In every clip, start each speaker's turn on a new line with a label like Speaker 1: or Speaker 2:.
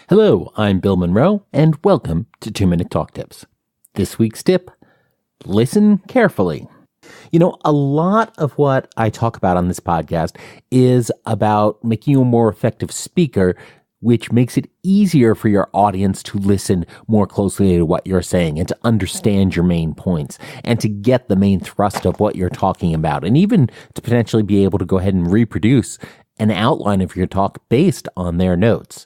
Speaker 1: Hello, I'm Bill Monroe, and welcome to 2-Minute Talk Tips. This week's tip, listen carefully. A lot of what I talk about on this podcast is about making you a more effective speaker, which makes it easier for your audience to listen more closely to what you're saying and to understand your main points and to get the main thrust of what you're talking about, and even to potentially be able to go ahead and reproduce an outline of your talk based on their notes.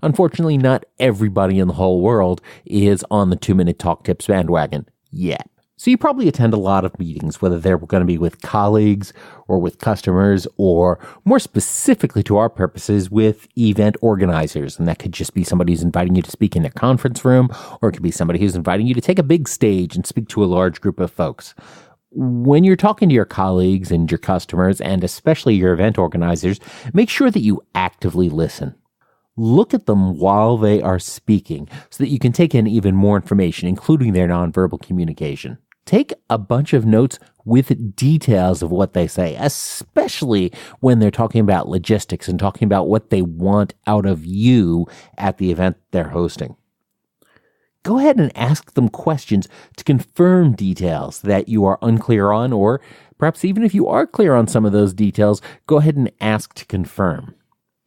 Speaker 1: Unfortunately, not everybody in the whole world is on the 2-Minute Talk Tips bandwagon yet. So you probably attend a lot of meetings, whether they're going to be with colleagues or with customers, or more specifically to our purposes, with event organizers. And that could just be somebody who's inviting you to speak in a conference room, or it could be somebody who's inviting you to take a big stage and speak to a large group of folks. When you're talking to your colleagues and your customers, and especially your event organizers, make sure that you actively listen. Look at them while they are speaking so that you can take in even more information, including their nonverbal communication. Take a bunch of notes with details of what they say, especially when they're talking about logistics and talking about what they want out of you at the event they're hosting. Go ahead and ask them questions to confirm details that you are unclear on, or perhaps even if you are clear on some of those details, go ahead and ask to confirm.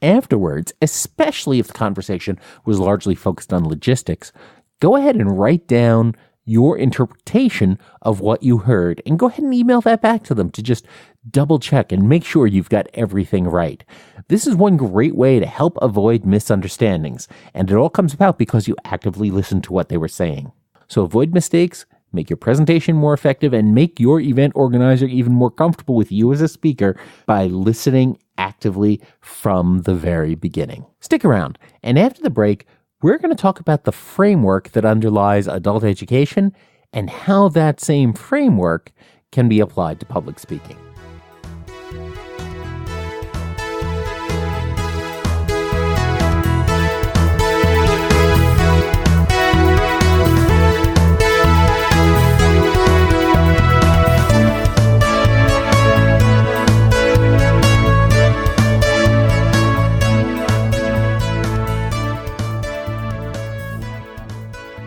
Speaker 1: Afterwards, especially if the conversation was largely focused on logistics, go ahead and write down your interpretation of what you heard and go ahead and email that back to them to just double check and make sure you've got everything right. This is one great way to help avoid misunderstandings, and it all comes about because you actively listened to what they were saying. So avoid mistakes, make your presentation more effective, and make your event organizer even more comfortable with you as a speaker by listening actively from the very beginning. Stick around, and after the break, we're going to talk about the framework that underlies adult education and how that same framework can be applied to public speaking.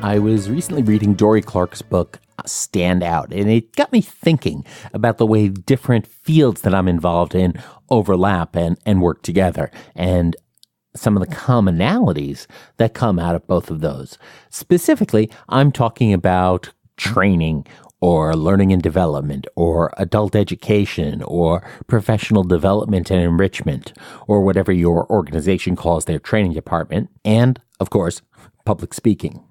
Speaker 1: I was recently reading Dorie Clark's book, Stand Out, and it got me thinking about the way different fields that I'm involved in overlap and work together, and some of the commonalities that come out of both of those. Specifically, I'm talking about training, or learning and development, or adult education, or professional development and enrichment, or whatever your organization calls their training department, and, of course, public speaking.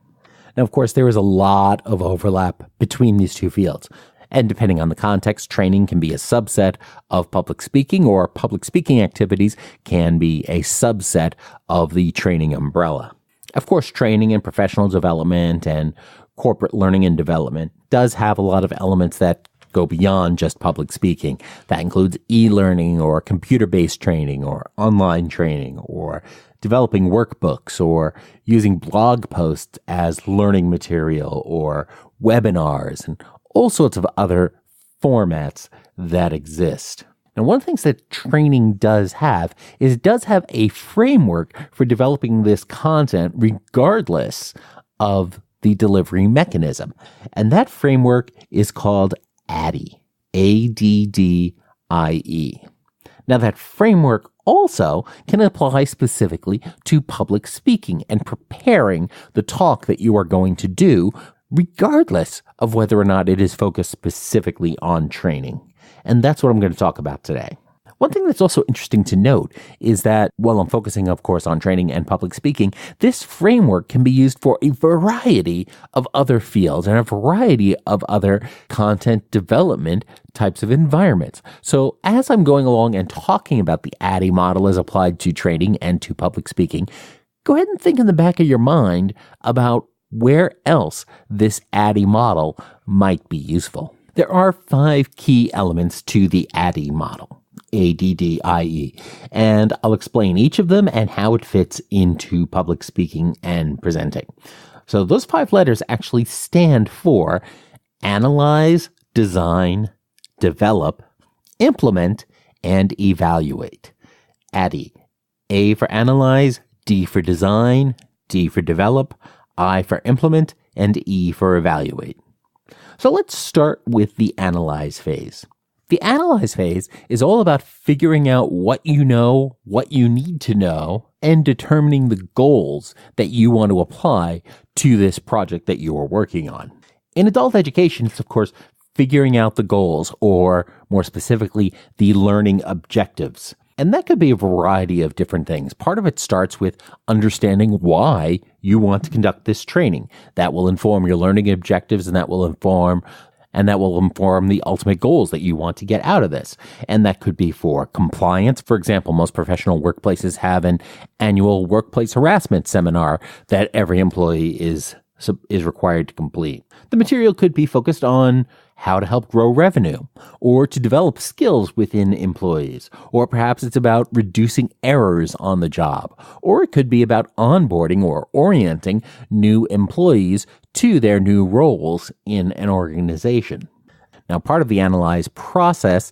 Speaker 1: Now, of course, there is a lot of overlap between these two fields, and depending on the context, training can be a subset of public speaking, or public speaking activities can be a subset of the training umbrella. Of course, training and professional development and corporate learning and development does have a lot of elements that go beyond just public speaking. That includes e-learning, or computer-based training, or online training, or developing workbooks, or using blog posts as learning material, or webinars, and all sorts of other formats that exist. Now, one of the things that training does have is it does have a framework for developing this content regardless of the delivery mechanism. And that framework is called ADDIE, ADDIE. Now, that framework also can apply specifically to public speaking and preparing the talk that you are going to do, regardless of whether or not it is focused specifically on training. And that's what I'm going to talk about today. One thing that's also interesting to note is that while I'm focusing, of course, on training and public speaking, this framework can be used for a variety of other fields and a variety of other content development types of environments. So as I'm going along and talking about the ADDIE model as applied to training and to public speaking, go ahead and think in the back of your mind about where else this ADDIE model might be useful. There are 5 key elements to the ADDIE model. ADDIE, and I'll explain each of them and how it fits into public speaking and presenting. So those 5 letters actually stand for analyze, design, develop, implement, and evaluate. ADDIE. A for analyze, D for design, D for develop, I for implement, and E for evaluate. So let's start with the analyze phase. The analyze phase is all about figuring out what you know, what you need to know, and determining the goals that you want to apply to this project that you are working on. In adult education, it's of course figuring out the goals, or more specifically, the learning objectives. And that could be a variety of different things. Part of it starts with understanding why you want to conduct this training. That will inform your learning objectives, and that will inform the ultimate goals that you want to get out of this. And that could be for compliance. For example, most professional workplaces have an annual workplace harassment seminar that every employee is required to complete. The material could be focused on how to help grow revenue, or to develop skills within employees, or perhaps it's about reducing errors on the job, or it could be about onboarding or orienting new employees to their new roles in an organization. Now, part of the analyze process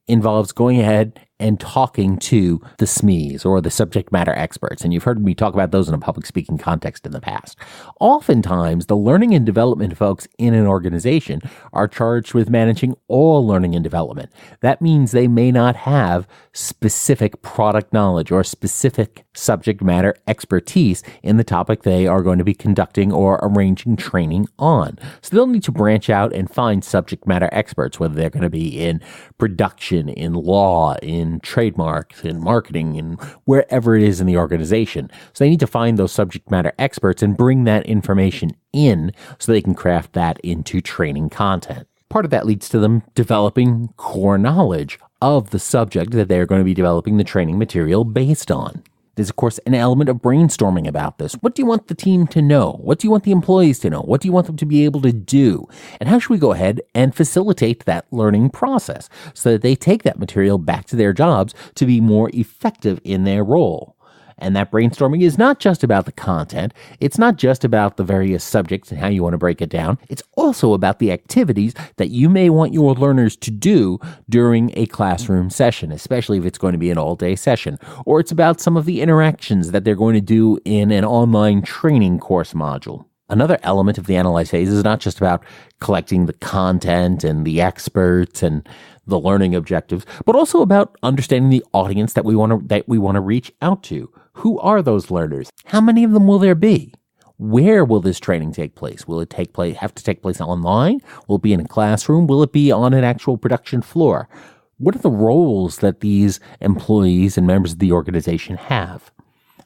Speaker 1: involves going ahead and talking to the SMEs, or the subject matter experts. And you've heard me talk about those in a public speaking context in the past. Oftentimes, the learning and development folks in an organization are charged with managing all learning and development. That means they may not have specific product knowledge or specific subject matter expertise in the topic they are going to be conducting or arranging training on. So they'll need to branch out and find subject matter experts, whether they're going to be in production, in law, in trademarks, in marketing, in wherever it is in the organization. So they need to find those subject matter experts and bring that information in so they can craft that into training content. Part of that leads to them developing core knowledge of the subject that they're going to be developing the training material based on. There's, of course, an element of brainstorming about this. What do you want the team to know? What do you want the employees to know? What do you want them to be able to do? And how should we go ahead and facilitate that learning process so that they take that material back to their jobs to be more effective in their role? And that brainstorming is not just about the content. It's not just about the various subjects and how you want to break it down. It's also about the activities that you may want your learners to do during a classroom session, especially if it's going to be an all-day session. Or it's about some of the interactions that they're going to do in an online training course module. Another element of the analyze phase is not just about collecting the content and the experts and the learning objectives, but also about understanding the audience that we want to reach out to. Who are those learners? How many of them will there be? Where will this training take place? Will it have to take place online? Will it be in a classroom? Will it be on an actual production floor? What are the roles that these employees and members of the organization have?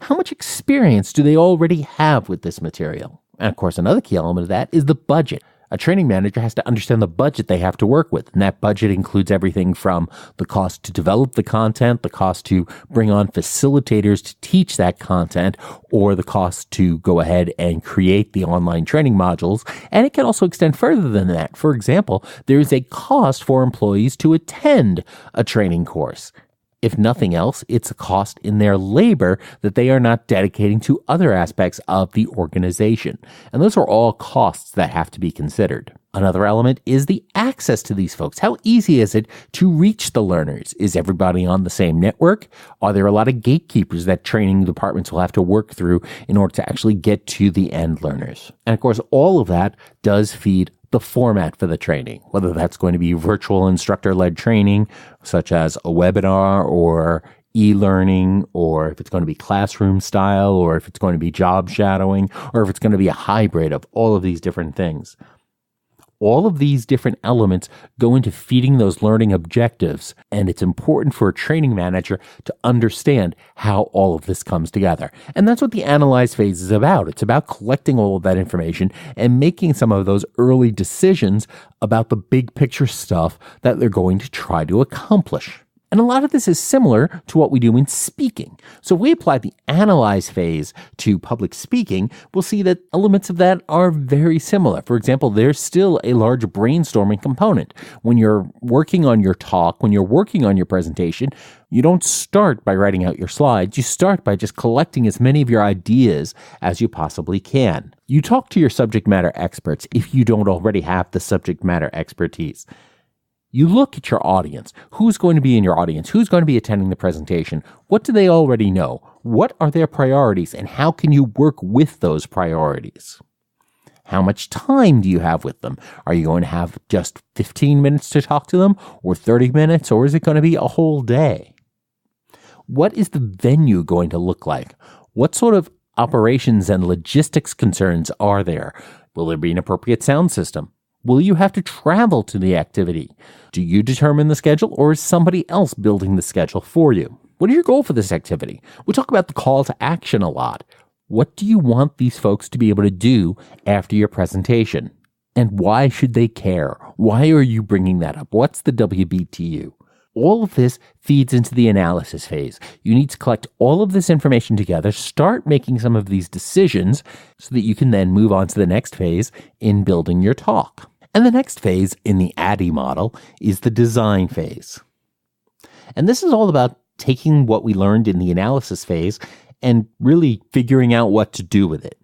Speaker 1: How much experience do they already have with this material? And of course, another key element of that is the budget. A training manager has to understand the budget they have to work with. And that budget includes everything from the cost to develop the content, the cost to bring on facilitators to teach that content, or the cost to go ahead and create the online training modules. And it can also extend further than that. For example, there is a cost for employees to attend a training course. If nothing else, it's a cost in their labor that they are not dedicating to other aspects of the organization. And those are all costs that have to be considered. Another element is the access to these folks. How easy is it to reach the learners? Is everybody on the same network? Are there a lot of gatekeepers that training departments will have to work through in order to actually get to the end learners? And of course, all of that does feed the format for the training, whether that's going to be virtual instructor-led training, such as a webinar or e-learning, or if it's going to be classroom style, or if it's going to be job shadowing, or if it's going to be a hybrid of all of these different things. All of these different elements go into feeding those learning objectives, and it's important for a training manager to understand how all of this comes together. And that's what the analyze phase is about. It's about collecting all of that information and making some of those early decisions about the big picture stuff that they're going to try to accomplish. And a lot of this is similar to what we do in speaking. So if we apply the analyze phase to public speaking, we'll see that elements of that are very similar. For example, there's still a large brainstorming component. When you're working on your talk, when you're working on your presentation, you don't start by writing out your slides. You start by just collecting as many of your ideas as you possibly can. You talk to your subject matter experts if you don't already have the subject matter expertise. You look at your audience. Who's going to be in your audience? Who's going to be attending the presentation? What do they already know? What are their priorities, and how can you work with those priorities? How much time do you have with them? Are you going to have just 15 minutes to talk to them, or 30 minutes, or is it going to be a whole day? What is the venue going to look like? What sort of operations and logistics concerns are there? Will there be an appropriate sound system? Will you have to travel to the activity? Do you determine the schedule, or is somebody else building the schedule for you? What is your goal for this activity? We talk about the call to action a lot. What do you want these folks to be able to do after your presentation? And why should they care? Why are you bringing that up? What's the WBTU? All of this feeds into the analysis phase. You need to collect all of this information together, start making some of these decisions so that you can then move on to the next phase in building your talk. And the next phase in the ADDIE model is the design phase. And this is all about taking what we learned in the analysis phase and really figuring out what to do with it.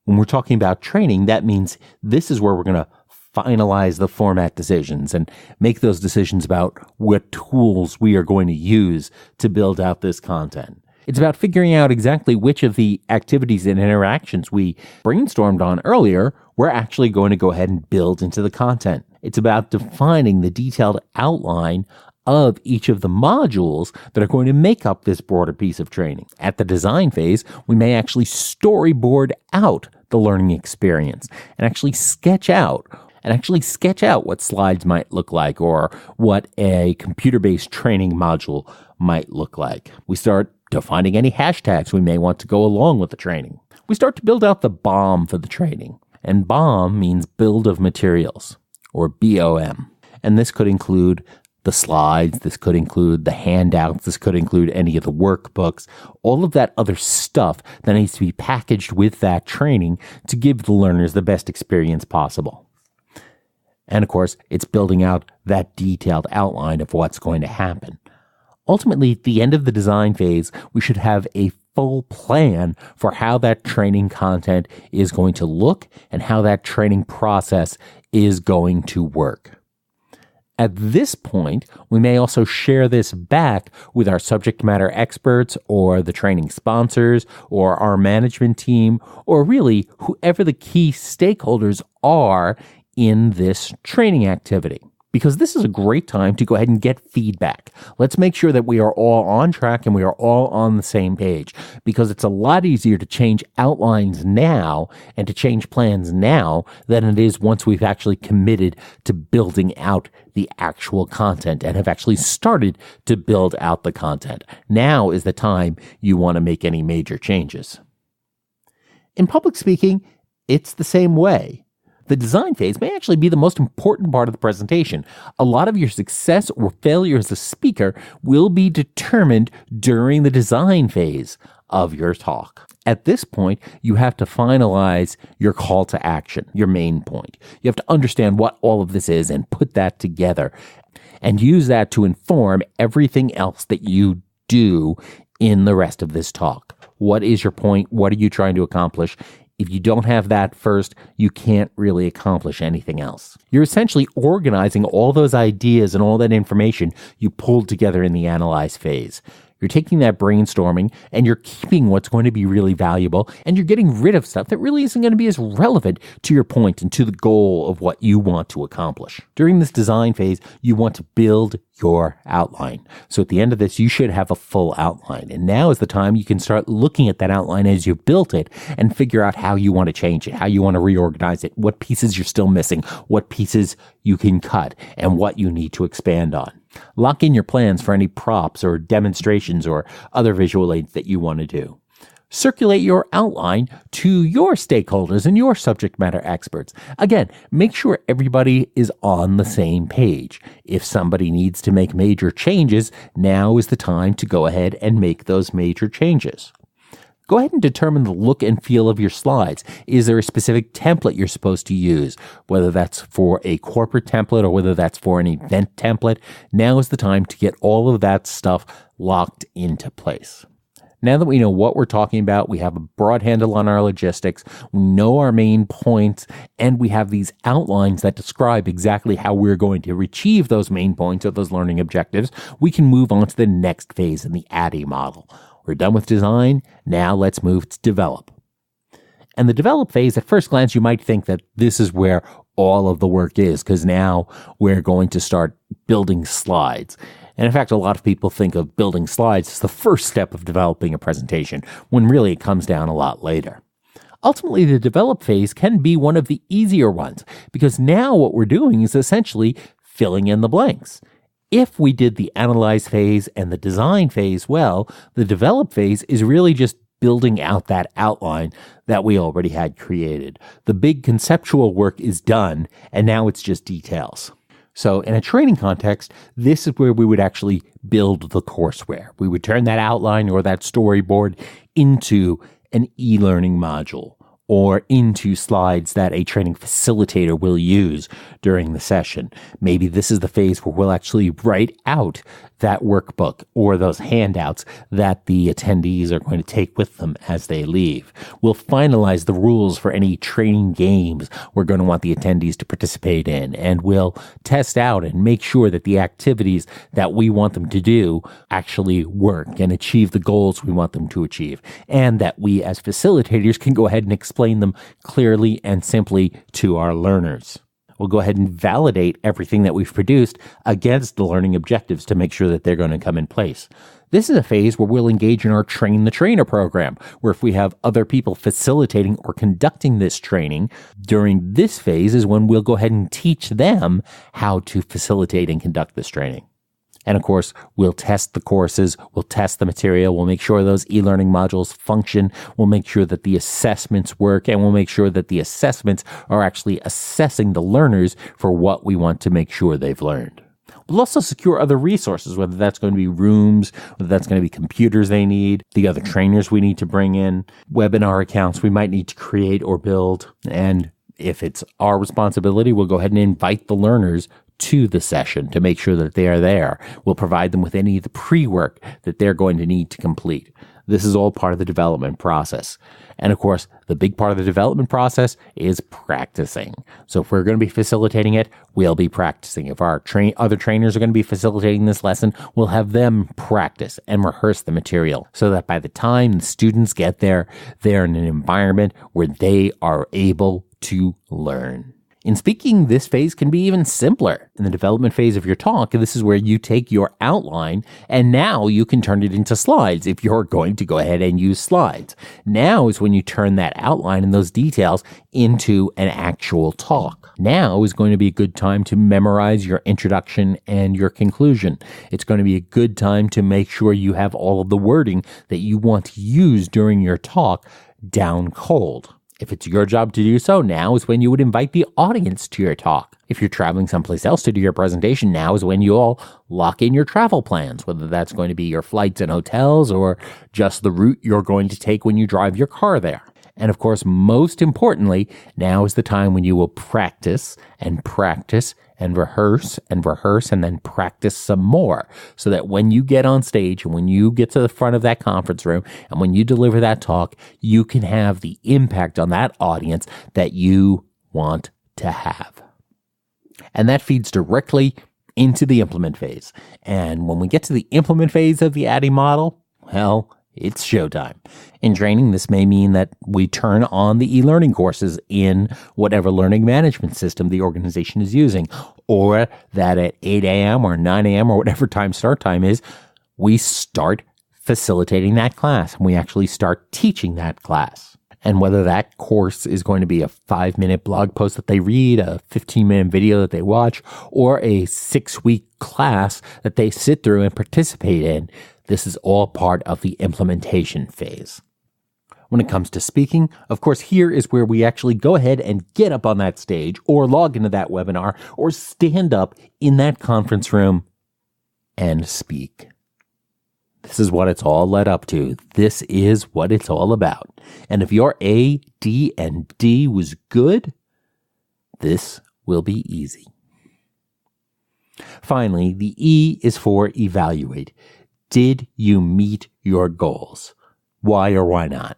Speaker 1: When we're talking about training, that means this is where we're going to finalize the format decisions and make those decisions about what tools we are going to use to build out this content. It's about figuring out exactly which of the activities and interactions we brainstormed on earlier we're actually going to go ahead and build into the content. It's about defining the detailed outline of each of the modules that are going to make up this broader piece of training. At the design phase, we may actually storyboard out the learning experience and actually sketch out what slides might look like or what a computer-based training module might look like. We start defining any hashtags we may want to go along with the training. We start to build out the BOM for the training. And BOM means Build of Materials, or BOM. And this could include the slides, this could include the handouts, this could include any of the workbooks, all of that other stuff that needs to be packaged with that training to give the learners the best experience possible. And of course, it's building out that detailed outline of what's going to happen. Ultimately, at the end of the design phase, we should have a full plan for how that training content is going to look and how that training process is going to work. At this point, we may also share this back with our subject matter experts or the training sponsors or our management team or really whoever the key stakeholders are in this training activity. Because this is a great time to go ahead and get feedback. Let's make sure that we are all on track and we are all on the same page, because it's a lot easier to change outlines now and to change plans now than it is once we've actually committed to building out the actual content and have actually started to build out the content. Now is the time you want to make any major changes. In public speaking, it's the same way. The design phase may actually be the most important part of the presentation. A lot of your success or failure as a speaker will be determined during the design phase of your talk. At this point, you have to finalize your call to action, your main point. You have to understand what all of this is and put that together and use that to inform everything else that you do in the rest of this talk. What is your point? What are you trying to accomplish? If you don't have that first, you can't really accomplish anything else. You're essentially organizing all those ideas and all that information you pulled together in the analyze phase. You're taking that brainstorming and you're keeping what's going to be really valuable, and you're getting rid of stuff that really isn't going to be as relevant to your point and to the goal of what you want to accomplish. During this design phase, you want to build your outline. So at the end of this, you should have a full outline. And now is the time you can start looking at that outline as you've built it and figure out how you want to change it, how you want to reorganize it, what pieces you're still missing, what pieces you can cut, and what you need to expand on. Lock in your plans for any props or demonstrations or other visual aids that you want to do. Circulate your outline to your stakeholders and your subject matter experts. Again, make sure everybody is on the same page. If somebody needs to make major changes, now is the time to go ahead and make those major changes. Go ahead and determine the look and feel of your slides. Is there a specific template you're supposed to use? Whether that's for a corporate template or whether that's for an event template, now is the time to get all of that stuff locked into place. Now that we know what we're talking about, we have a broad handle on our logistics, we know our main points, and we have these outlines that describe exactly how we're going to achieve those main points or those learning objectives, we can move on to the next phase in the ADDIE model. We're done with design, now let's move to develop. And the develop phase, at first glance, you might think that this is where all of the work is, because now we're going to start building slides. And in fact, a lot of people think of building slides as the first step of developing a presentation, when really it comes down a lot later. Ultimately, the develop phase can be one of the easier ones, because now what we're doing is essentially filling in the blanks. If we did the analyze phase and the design phase well, the develop phase is really just building out that outline that we already had created. The big conceptual work is done, and now it's just details. So in a training context, this is where we would actually build the courseware. We would turn that outline or that storyboard into an e-learning module or into slides that a training facilitator will use during the session. Maybe this is the phase where we'll actually write out that workbook or those handouts that the attendees are going to take with them as they leave. We'll finalize the rules for any training games we're going to want the attendees to participate in, and we'll test out and make sure that the activities that we want them to do actually work and achieve the goals we want them to achieve, and that we as facilitators can go ahead and explain them clearly and simply to our learners. We'll go ahead and validate everything that we've produced against the learning objectives to make sure that they're going to come in place. This is a phase where we'll engage in our Train the Trainer program, where if we have other people facilitating or conducting this training, during this phase is when we'll go ahead and teach them how to facilitate and conduct this training. And of course, we'll test the courses, we'll test the material, we'll make sure those e-learning modules function, we'll make sure that the assessments work, and we'll make sure that the assessments are actually assessing the learners for what we want to make sure they've learned. We'll also secure other resources, whether that's going to be rooms, whether that's going to be computers they need, the other trainers we need to bring in, webinar accounts we might need to create or build, and if it's our responsibility, we'll go ahead and invite the learners to the session to make sure that they are there. We'll provide them with any of the pre-work that they're going to need to complete. This is all part of the development process. And of course, the big part of the development process is practicing. So if we're going to be facilitating it, we'll be practicing. If our other trainers are going to be facilitating this lesson, we'll have them practice and rehearse the material so that by the time the students get there, they're in an environment where they are able to learn. In speaking, this phase can be even simpler. In the development phase of your talk, this is where you take your outline and now you can turn it into slides if you're going to go ahead and use slides. Now is when you turn that outline and those details into an actual talk. Now is going to be a good time to memorize your introduction and your conclusion. It's going to be a good time to make sure you have all of the wording that you want to use during your talk down cold. If it's your job to do so, now is when you would invite the audience to your talk. If you're traveling someplace else to do your presentation, now is when you all lock in your travel plans, whether that's going to be your flights and hotels or just the route you're going to take when you drive your car there. And of course, most importantly, now is the time when you will practice and practice and rehearse and then practice some more so that when you get on stage and when you get to the front of that conference room and when you deliver that talk, you can have the impact on that audience that you want to have. And that feeds directly into the implement phase. And when we get to the implement phase of the ADDIE model, well, it's showtime. In training, this may mean that we turn on the e-learning courses in whatever learning management system the organization is using, or that at 8 a.m. or 9 a.m. or whatever time start time is, we start facilitating that class and we actually start teaching that class. And whether that course is going to be a 5-minute blog post that they read, a 15-minute video that they watch, or a 6-week class that they sit through and participate in, this is all part of the implementation phase. When it comes to speaking, of course, here is where we actually go ahead and get up on that stage or log into that webinar or stand up in that conference room and speak. This is what it's all led up to. This is what it's all about. And if your A, D, and D was good, this will be easy. Finally, the E is for evaluate. Did you meet your goals? Why or why not?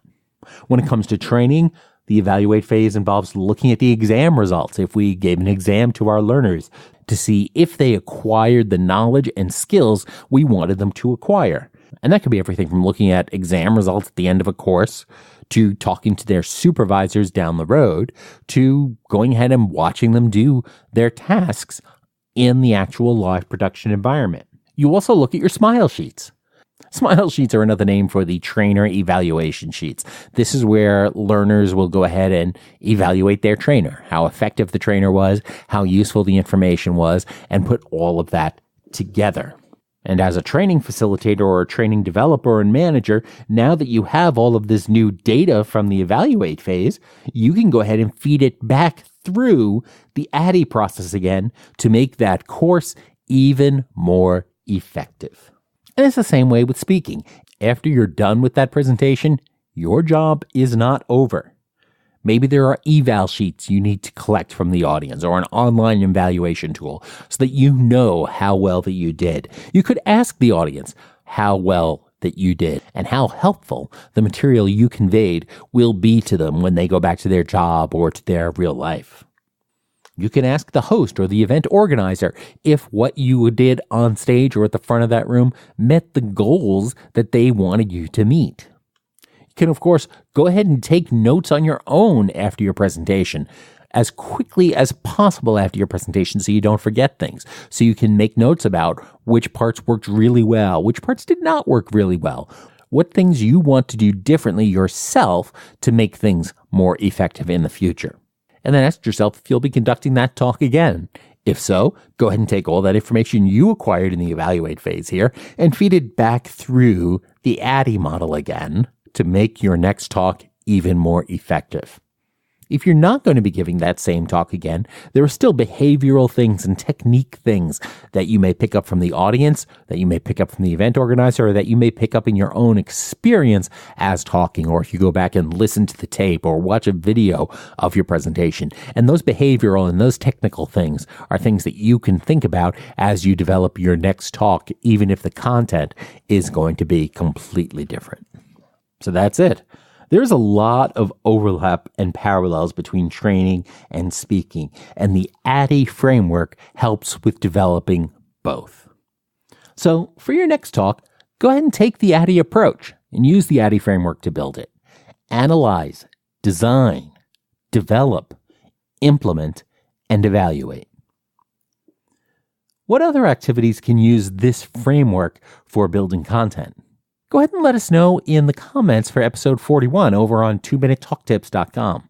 Speaker 1: When it comes to training, the evaluate phase involves looking at the exam results if we gave an exam to our learners to see if they acquired the knowledge and skills we wanted them to acquire. And that could be everything from looking at exam results at the end of a course, to talking to their supervisors down the road, to going ahead and watching them do their tasks in the actual live production environment. You also look at your smile sheets. Smile sheets are another name for the trainer evaluation sheets. This is where learners will go ahead and evaluate their trainer, how effective the trainer was, how useful the information was, and put all of that together. And as a training facilitator or a training developer and manager, now that you have all of this new data from the evaluate phase, you can go ahead and feed it back through the ADDIE process again to make that course even more effective. And it's the same way with speaking. After you're done with that presentation, your job is not over. Maybe there are eval sheets you need to collect from the audience or an online evaluation tool so that you know how well that you did. You could ask the audience how well that you did and how helpful the material you conveyed will be to them when they go back to their job or to their real life. You can ask the host or the event organizer if what you did on stage or at the front of that room met the goals that they wanted you to meet. You can, of course, go ahead and take notes on your own after your presentation as quickly as possible after your presentation so you don't forget things. So you can make notes about which parts worked really well, which parts did not work really well, what things you want to do differently yourself to make things more effective in the future. And then ask yourself if you'll be conducting that talk again. If so, go ahead and take all that information you acquired in the evaluate phase here and feed it back through the ADDIE model again to make your next talk even more effective. If you're not going to be giving that same talk again, there are still behavioral things and technique things that you may pick up from the audience, that you may pick up from the event organizer, or that you may pick up in your own experience as talking, or if you go back and listen to the tape or watch a video of your presentation. And those behavioral and those technical things are things that you can think about as you develop your next talk, even if the content is going to be completely different. So that's it. There's a lot of overlap and parallels between training and speaking, and the ADDIE framework helps with developing both. So for your next talk, go ahead and take the ADDIE approach and use the ADDIE framework to build it. Analyze, design, develop, implement, and evaluate. What other activities can use this framework for building content? Go ahead and let us know in the comments for episode 41 over on 2minutetalktips.com.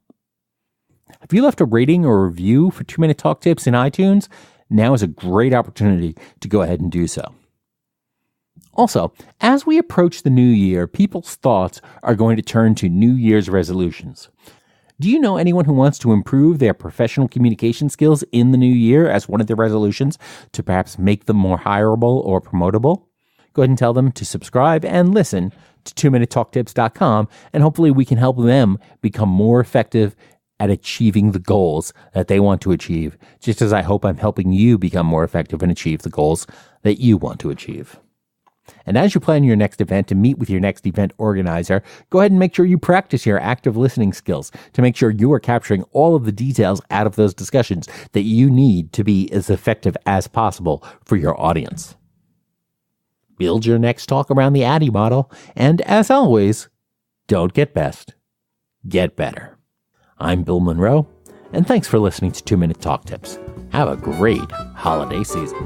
Speaker 1: If you left a rating or review for 2 Minute Talk Tips in iTunes, now is a great opportunity to go ahead and do so. Also, as we approach the new year, people's thoughts are going to turn to New Year's resolutions. Do you know anyone who wants to improve their professional communication skills in the new year as one of their resolutions to perhaps make them more hireable or promotable? Go ahead and tell them to subscribe and listen to 2minutetalktips.com, and hopefully we can help them become more effective at achieving the goals that they want to achieve, just as I hope I'm helping you become more effective and achieve the goals that you want to achieve. And as you plan your next event and meet with your next event organizer, go ahead and make sure you practice your active listening skills to make sure you are capturing all of the details out of those discussions that you need to be as effective as possible for your audience. Build your next talk around the ADDIE model, and as always, don't get best, get better. I'm Bill Monroe, and thanks for listening to 2 Minute Talk Tips. Have a great holiday season.